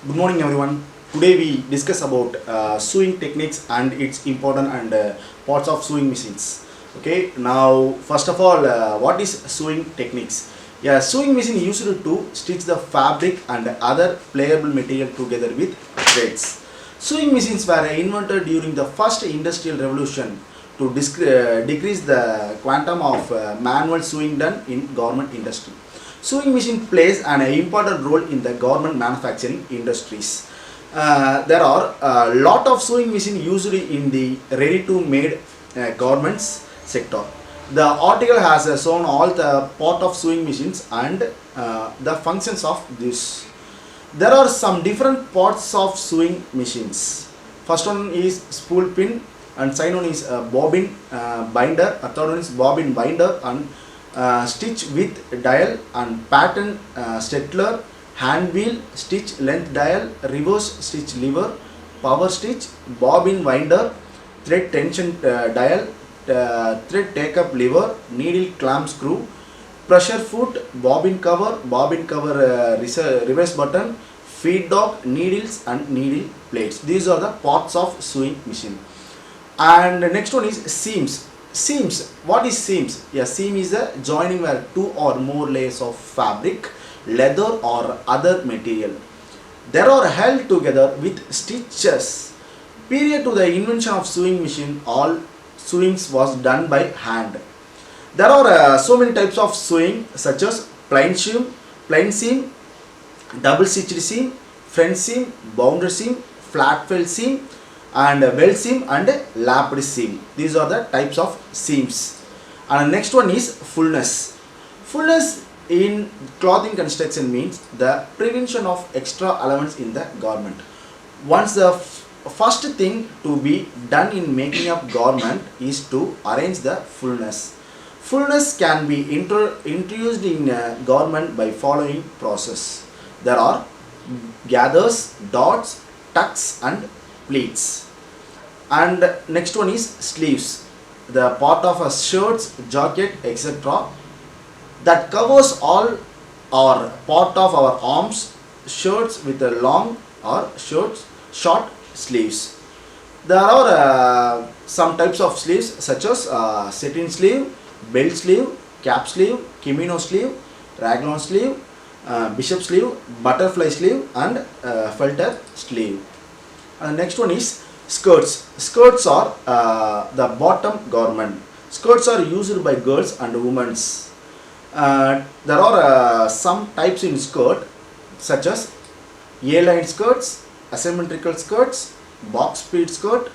Good morning, everyone. Today we discuss about sewing techniques and its important and parts of sewing machines. Okay. Now, first of all, what is sewing techniques? Yeah, sewing machine used to stitch the fabric and other pliable material together with threads. Sewing machines were invented during the first industrial revolution to decrease the quantum of manual sewing done in government industry. Sewing machine plays an important role in the garment manufacturing industries. There are a lot of sewing machine used in the ready-to-made garments sector. The article has shown all the part of sewing machines and the functions of this. There are some different parts of sewing machines. First one is spool pin, and second one is bobbin binder, a third one is bobbin binder, and stitch with dial and pattern settler, hand wheel, stitch length dial, reverse stitch lever, power stitch, bobbin winder, thread tension dial, thread take up lever, needle clamp screw, pressure foot, bobbin cover reverse button, feed dog, needles and needle plates. These are the parts of sewing machine. And the next one is seams. Seams. What is seams? Yeah, seam is a joining where two or more layers of fabric, leather or other material. They are held together with stitches. Prior to the invention of sewing machine, all sewings was done by hand. There are so many types of sewing such as plain seam, double stitched seam, front seam, boundary seam, flat fell seam, and well seam and lapped seam. These are the types of seams. And next one is fullness. Fullness in clothing construction means the prevention of extra elements in the garment. Once the first thing to be done in making up garment is to arrange the fullness. Fullness can be introduced in a garment by following process. There are gathers, dots, tucks and pleats. And next one is sleeves, the part of a shirts, jacket, etc. that covers all or part of our arms, shirts with a long or short sleeves. There are some types of sleeves such as satin sleeve, belt sleeve, cap sleeve, kimono sleeve, raglan sleeve, bishop sleeve, butterfly sleeve and felter sleeve. And next one is skirts. Skirts are the bottom garment. Skirts are used by girls and women. There are some types in skirt such as A-line skirts, asymmetrical skirts, box pleat skirt,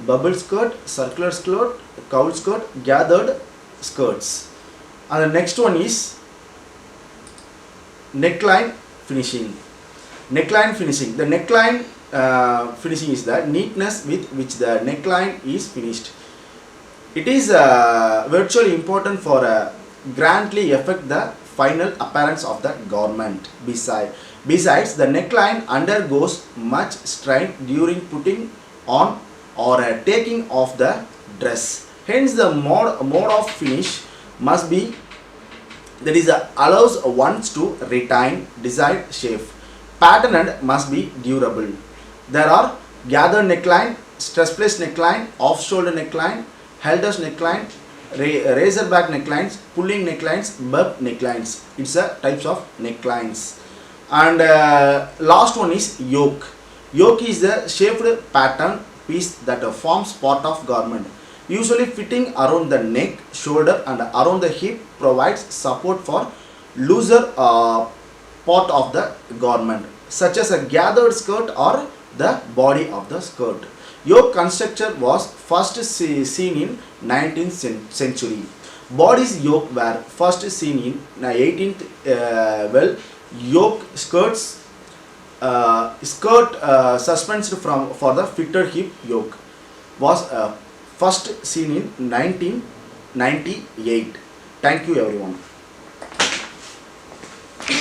bubble skirt, circular skirt, cowl skirt, gathered skirts. And the next one is neckline finishing. Neckline finishing. The neckline finishing is the neatness with which the neckline is finished. It is virtually important for grandly affect the final appearance of the garment. Besides, the neckline undergoes much strain during putting on or taking off the dress. Hence, the mode of finish must be that is allows ones to retain desired shape. Patterned must be durable. There are gathered neckline, stress place neckline, off shoulder neckline, halters neckline, razor back necklines, pulling necklines, bug necklines. It's a types of necklines. And last one is yoke. Yoke is the shaped pattern piece that forms part of garment. Usually fitting around the neck, shoulder and around the hip, provides support for looser part of the garment, such as a gathered skirt or the body of the skirt. Yoke construction was first seen in 19th century. Bodies yoke were first seen in 18th. Yoke skirts suspended for the fitted hip yoke was first seen in 1998. Thank you everyone.